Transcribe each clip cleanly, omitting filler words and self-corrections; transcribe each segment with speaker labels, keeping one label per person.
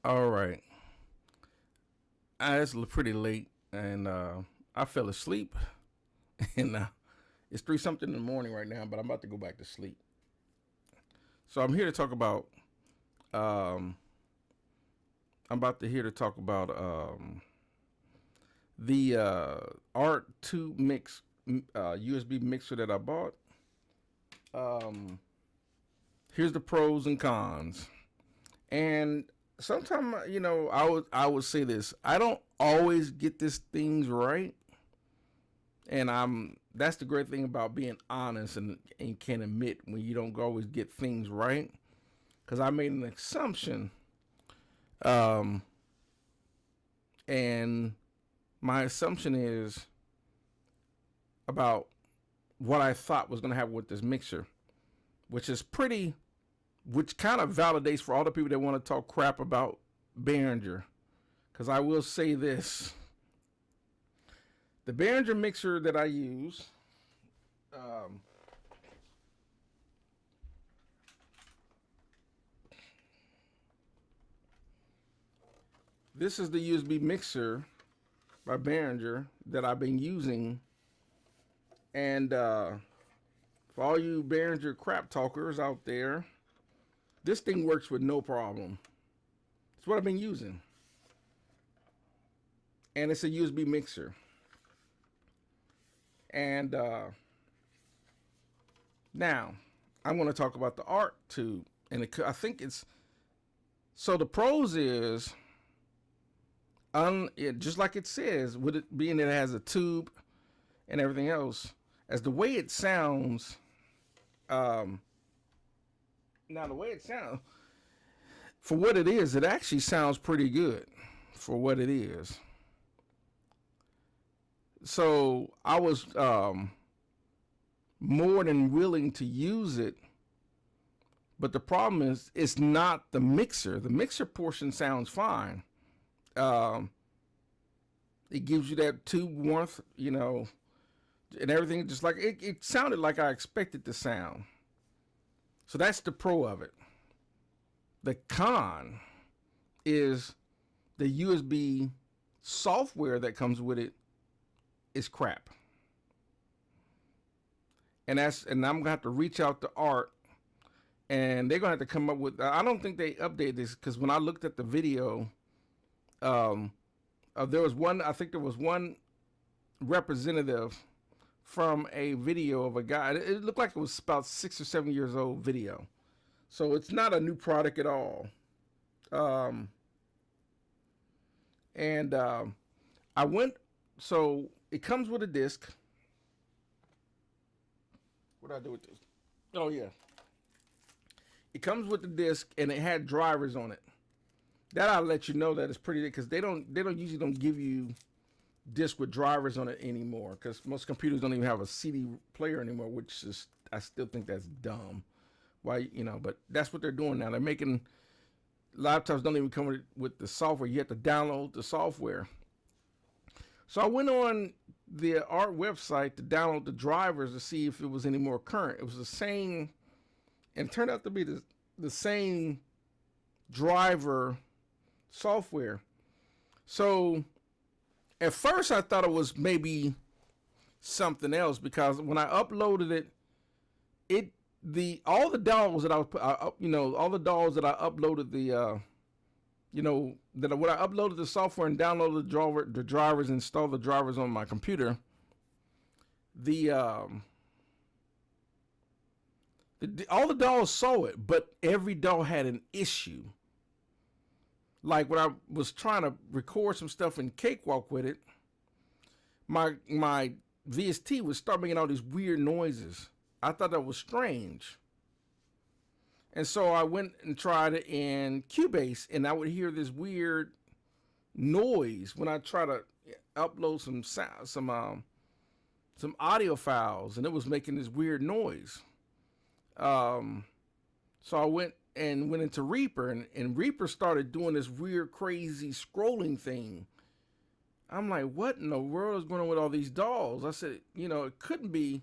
Speaker 1: All right. It's pretty late, and I fell asleep, and it's three something in the morning right now. But I'm about to go back to sleep. So I'm here to talk about. Um, I'm about to here to talk about the Art TubeMix USB mixer that I bought. Um, Here's the pros and cons. And sometimes, I would say this. I don't always get these things right, and that's the great thing about being honest and can admit when you don't always get things right. Because I made an assumption, um, and my assumption is about what I thought was going to happen with this mixer, which is which kind of validates for all the people that want to talk crap about Behringer. Because I will say this. The Behringer mixer that I use, this is the USB mixer by Behringer that I've been using. And for all you Behringer crap talkers out there, this thing works with no problem. It's what I've been using. And it's a USB mixer. And now I'm going to talk about the Art Tube. And I think so the pros is, just like it says, with it being that it has a tube and everything else, as the way it sounds, now the way it sounds, for what it is, it actually sounds pretty good for what it is. So I was more than willing to use it, but the problem is it's not the mixer. The mixer portion sounds fine. It gives you that tube warmth, and everything, just like it sounded like I expected to sound. So that's the pro of it. The con is the USB software that comes with it is crap. And I'm gonna have to reach out to Art, and they're gonna have to come up with. I don't think they updated this, because when I looked at the video, there was one. I think there was one representative from a video of a guy. It looked like it was about 6 or 7 years old video. So it's not a new product at all. I went, so it comes with a disc. What did I do with this? Oh yeah. It comes with the disc, and it had drivers on it. That I'll let you know that it's pretty, because they usually don't give you disc with drivers on it anymore, because most computers don't even have a CD player anymore, which is, I still think that's dumb. Why, but that's what they're doing now. They're making laptops don't even come with the software. You have to download the software. So I went on the Art website to download the drivers to see if it was any more current. It was the same, and it turned out to be the same driver software. So at first I thought it was maybe something else, because when I uploaded it, all the downloads that I was all the downloads that I uploaded when I uploaded the software and downloaded the drivers, installed the drivers on my computer, all the dolls saw it, but every doll had an issue. Like when I was trying to record some stuff in Cakewalk with it, my VST would start making all these weird noises. I thought that was strange. And so I went and tried it in Cubase, and I would hear this weird noise when I try to upload some audio files, and it was making this weird noise. So I went into Reaper, and Reaper started doing this weird, crazy scrolling thing. I'm like, what in the world is going on with all these dolls? I said, it couldn't be.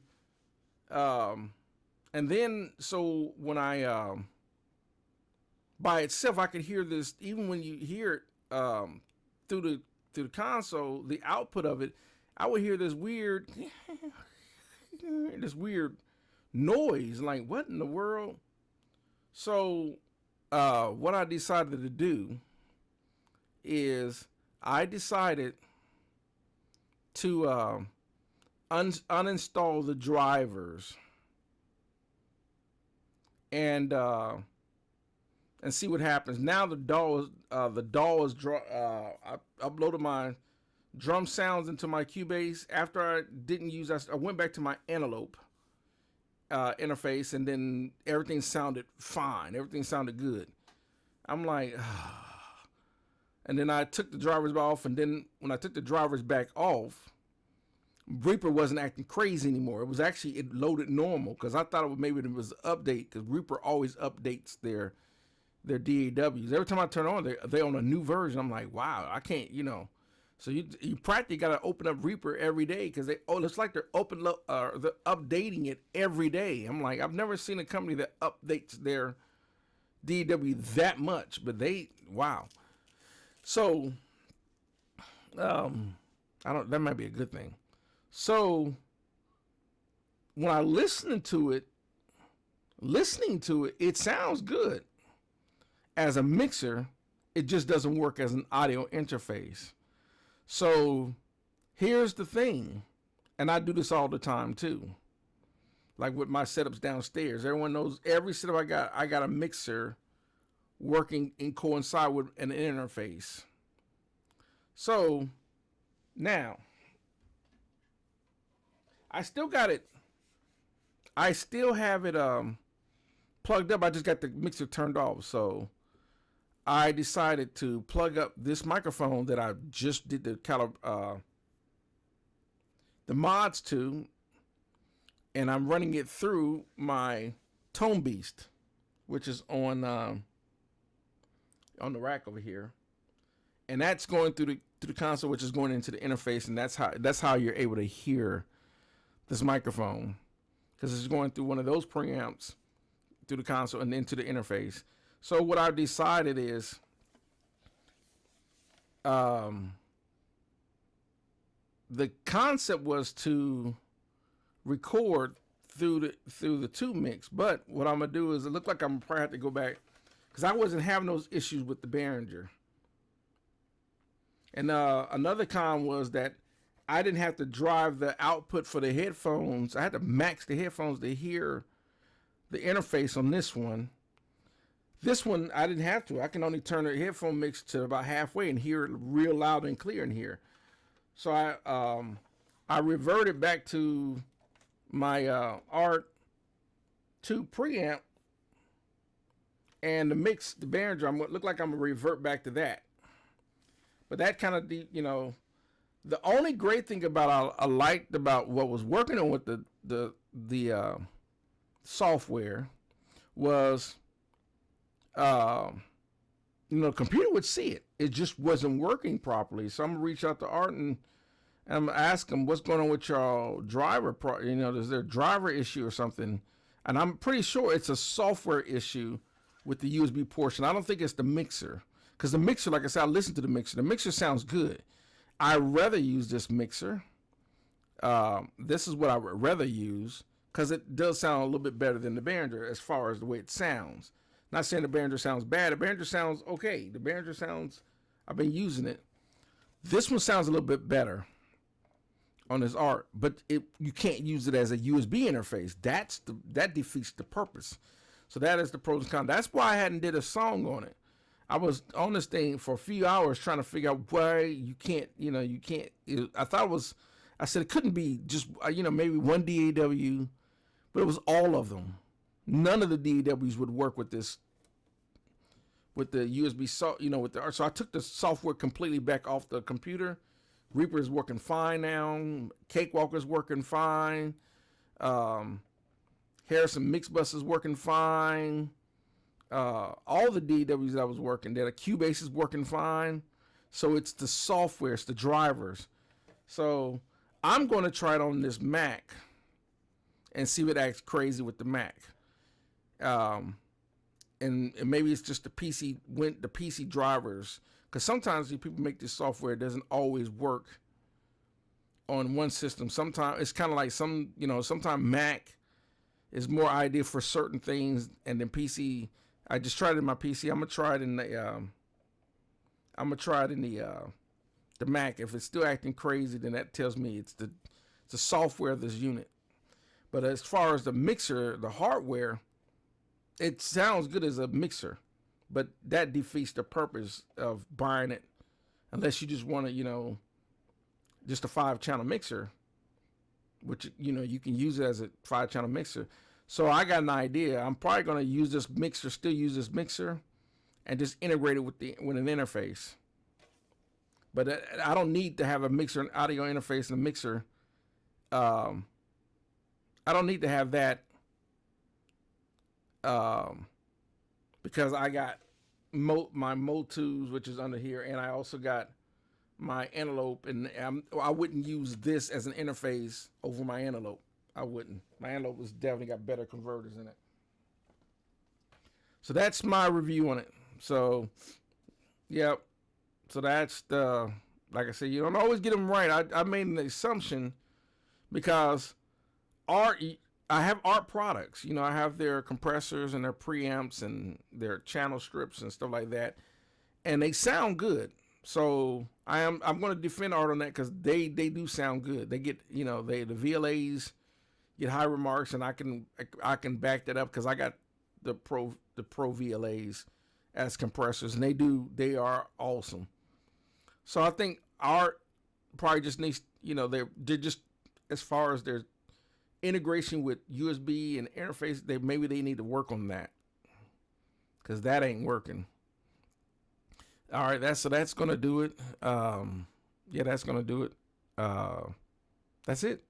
Speaker 1: And then, so when I by itself, I could hear this even when you hear it through the console, the output of it, I would hear this weird this weird noise. Like, what in the world? So what I decided to do is I decided to uninstall the drivers and see what happens. Now the DAW is I uploaded my drum sounds into my Cubase. After I didn't use, I went back to my Antelope interface, and then everything sounded fine. Everything sounded good. I'm like, and then I took the drivers off, and then when I took the drivers back off, Reaper wasn't acting crazy anymore. It was actually, it loaded normal, because I thought maybe it was an update, because Reaper always updates their DAWs. Every time I turn on, they're on a new version. I'm like, wow, I can't, So you practically got to open up Reaper every day, because it's like they're they're updating it every day. I'm like, I've never seen a company that updates their DAW that much, but wow. So, that might be a good thing. So, when I listening to it, it sounds good. As a mixer, it just doesn't work as an audio interface. So, here's the thing, and I do this all the time too. Like with my setups downstairs, everyone knows every setup I got a mixer working and coincide with an interface. So now I still got it. I still have it plugged up. I just got the mixer turned off. So I decided to plug up this microphone that I just did the mods to, and I'm running it through my Tone Beast, which is on the rack over here, and that's going through the console, which is going into the interface, and that's how you're able to hear this microphone, because it's going through one of those preamps through the console and into the interface. So what I decided is, the concept was to record through the TubeMix, but what I'm gonna do is, it looked like I'm probably have to go back, because I wasn't having those issues with the Behringer. And another con was that I didn't have to drive the output for the headphones. I had to max the headphones to hear the interface on this one. This one, I didn't have to. I can only turn the headphone mix to about halfway and hear it real loud and clear in here. So I reverted back to my Art 2 preamp, and the Behringer, look like I'm gonna revert back to that. But that kind of, the only great thing about I liked about what was working on with the software was, the computer would see it. It just wasn't working properly. So I'm gonna reach out to Art and I'm gonna ask him, what's going on with your driver? Is there a driver issue or something? And I'm pretty sure it's a software issue with the USB portion. I don't think it's the mixer, because the mixer, like I said, I listened to the mixer. The mixer sounds good. I'd rather use this mixer. This is what I would rather use, because it does sound a little bit better than the Behringer as far as the way it sounds. Not saying the Behringer sounds bad. The Behringer sounds okay. The Behringer sounds, I've been using it. This one sounds a little bit better on this Art, but you can't use it as a USB interface. That defeats the purpose. So that is the pros and cons. That's why I hadn't did a song on it. I was on this thing for a few hours trying to figure out why you can't. I thought I said it couldn't be just maybe one DAW, but it was all of them. None of the DAWs would work with this, with the USB, with the Art. So I took the software completely back off the computer. Reaper is working fine now. Cakewalker's working fine. Harrison Mixbus is working fine. All the DAWs that I was working, that a Cubase is working fine. So it's the software, it's the drivers. So I'm going to try it on this Mac and see what acts crazy with the Mac. And and maybe it's just the PC drivers, because sometimes people make this software, it doesn't always work on one system. Sometimes it's kind of like sometimes Mac is more ideal for certain things, and then PC. I just tried it in my PC. I'm gonna try it in the Mac. If it's still acting crazy, then that tells me it's the software of this unit. But as far as the mixer, the hardware, it sounds good as a mixer, but that defeats the purpose of buying it, unless you just want to, just a 5-channel mixer, which you can use it as a 5-channel mixer. So I got an idea. I'm probably gonna use this mixer, still use this mixer, and just integrate it with an interface. But I don't need to have a mixer, an audio interface, and a mixer. I don't need to have that because I got my Motus, which is under here, and I also got my Antelope, and I wouldn't use this as an interface over my Antelope. I wouldn't. My Antelope has definitely got better converters in it. So that's my review on it. So, yeah. So that's like I said, you don't always get them right. I made an assumption because I have Art products. I have their compressors and their preamps and their channel strips and stuff like that, and they sound good. So I'm going to defend Art on that because they do sound good. They get the VLAs get high remarks, and I can back that up because I got the pro VLAs as compressors, and they are awesome. So I think Art probably just needs, they're just, as far as their integration with USB and interface, maybe they need to work on that because that ain't working. All right, that's gonna do it. Yeah, that's gonna do it. That's it.